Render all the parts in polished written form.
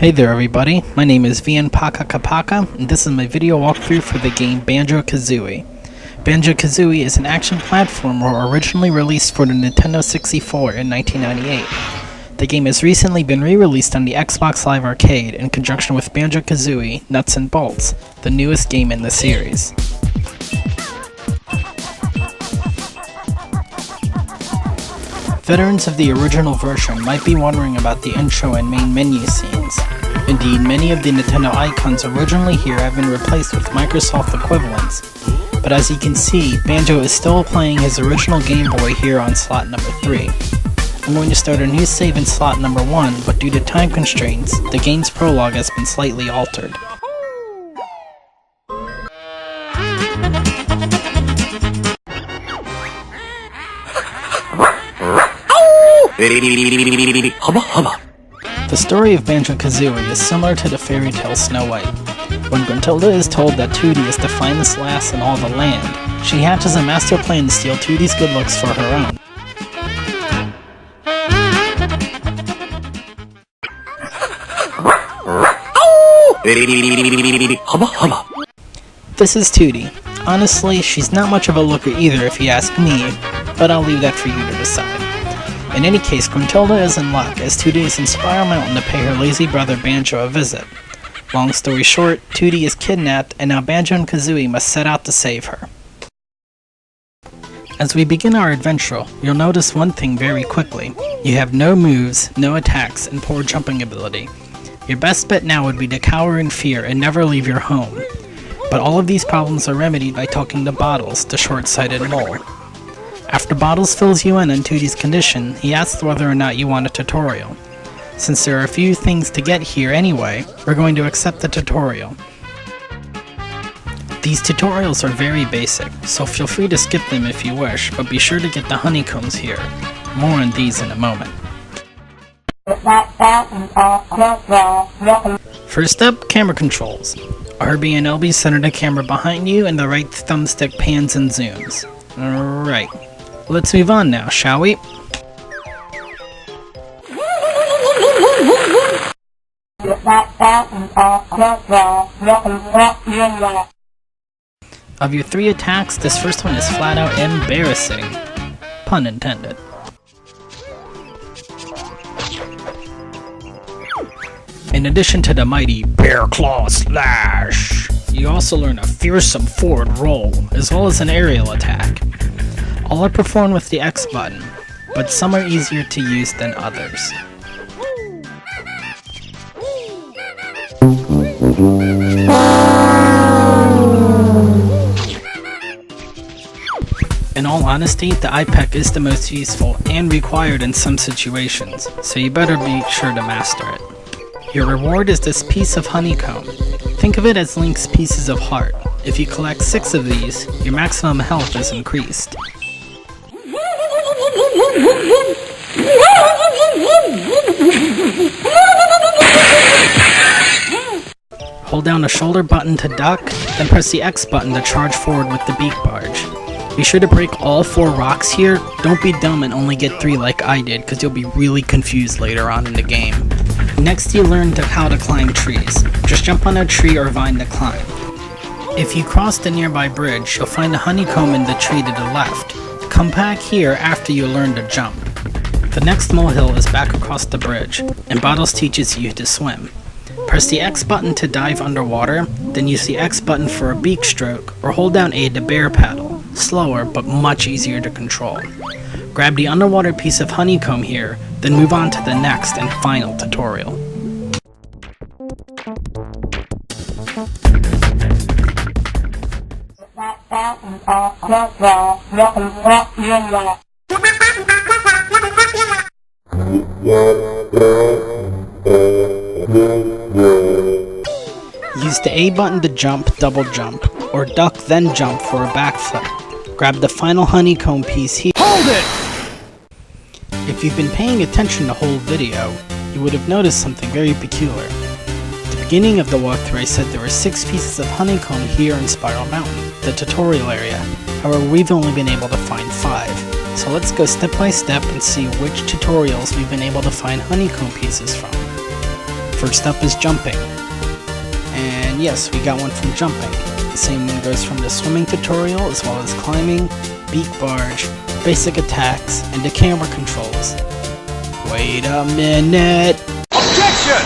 Hey there everybody, my name is Vyenpaka-Kapaka, and this is my video walkthrough for the game Banjo-Kazooie. Banjo-Kazooie is an action platformer originally released for the Nintendo 64 in 1998. The game has recently been re-released on the Xbox Live Arcade in conjunction with Banjo-Kazooie Nuts and Bolts, the newest game in the series. Veterans of the original version might be wondering about the intro and main menu scenes. Indeed, many of the Nintendo icons originally here have been replaced with Microsoft equivalents, but as you can see, Banjo is still playing his original Game Boy here on slot number 3. I'm going to start a new save in slot number 1, but due to time constraints, the game's prologue has been slightly altered. The story of Banjo-Kazooie is similar to the fairy tale Snow White. When Gruntilda is told that Tooty is the finest lass in all the land, she hatches a master plan to steal Tooty's good looks for her own. This is Tooty. Honestly, she's not much of a looker either if you ask me, but I'll leave that for you to decide. In any case, Gruntilda is in luck, as Tooty is in Spiral Mountain to pay her lazy brother Banjo a visit. Long story short, Tooty is kidnapped, and now Banjo and Kazooie must set out to save her. As we begin our adventure, you'll notice one thing very quickly. You have no moves, no attacks, and poor jumping ability. Your best bet now would be to cower in fear and never leave your home. But all of these problems are remedied by talking to Bottles, the short-sighted mole. After Bottles fills you in on Tooty's condition, he asks whether or not you want a tutorial. Since there are a few things to get here anyway, we're going to accept the tutorial. These tutorials are very basic, so feel free to skip them if you wish, but be sure to get the honeycombs here. More on these in a moment. First up, camera controls. RB and LB center the camera behind you, and the right thumbstick pans and zooms. Alright. Let's move on now, shall we? Of your 3 attacks, this first one is flat out embarrassing. Pun intended. In addition to the mighty Bear Claw Slash, you also learn a fearsome forward roll, as well as an aerial attack. All are performed with the X button, but some are easier to use than others. In all honesty, the iPEC is the most useful and required in some situations, so you better be sure to master it. Your reward is this piece of honeycomb. Think of it as Link's pieces of heart. If you collect 6 of these, your maximum health is increased. Hold down the shoulder button to duck, then press the X button to charge forward with the beak barge. Be sure to break all 4 rocks here. Don't be dumb and only get 3 like I did, because you'll be really confused later on in the game. Next, you learn how to climb trees. Just jump on a tree or vine to climb. If you cross the nearby bridge, you'll find a honeycomb in the tree to the left. Come back here after you learn to jump. The next molehill is back across the bridge, and Bottles teaches you to swim. Press the X button to dive underwater, then use the X button for a beak stroke, or hold down A to bear paddle. Slower, but much easier to control. Grab the underwater piece of honeycomb here, then move on to the next and final tutorial. Use the A button to jump, double jump, or duck then jump for a backflip. Grab the final honeycomb piece here. Hold it! If you've been paying attention the whole video, you would have noticed something very peculiar. At the beginning of the walkthrough I said there were 6 pieces of honeycomb here in Spiral Mountain, the tutorial area. However, we've only been able to find 5. So let's go step by step and see which tutorials we've been able to find honeycomb pieces from. First up is jumping. And yes, we got one from jumping. The same one goes from the swimming tutorial, as well as climbing, beak barge, basic attacks, and the camera controls. Wait a minute! Objection!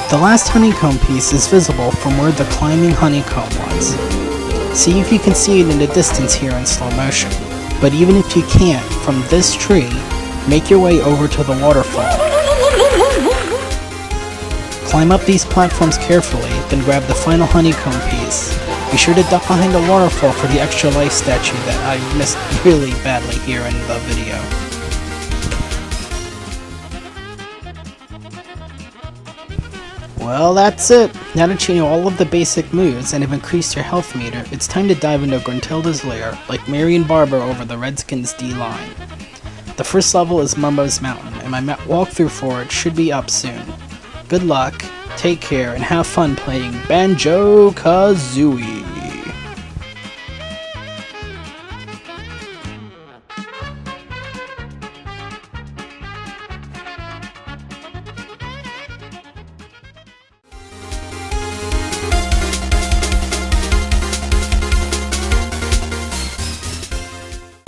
The last honeycomb piece is visible from where the climbing honeycomb was. See if you can see it in the distance here in slow motion. But even if you can't, from this tree, make your way over to the waterfall. Climb up these platforms carefully, then grab the final honeycomb piece. Be sure to duck behind the waterfall for the extra life statue that I missed really badly here in the video. Well, that's it. Now that you know all of the basic moves and have increased your health meter, it's time to dive into Gruntilda's lair, like Marion Barber over the Redskins D-line. The first level is Mumbo's Mountain, and my walkthrough for it should be up soon. Good luck, take care, and have fun playing Banjo-Kazooie.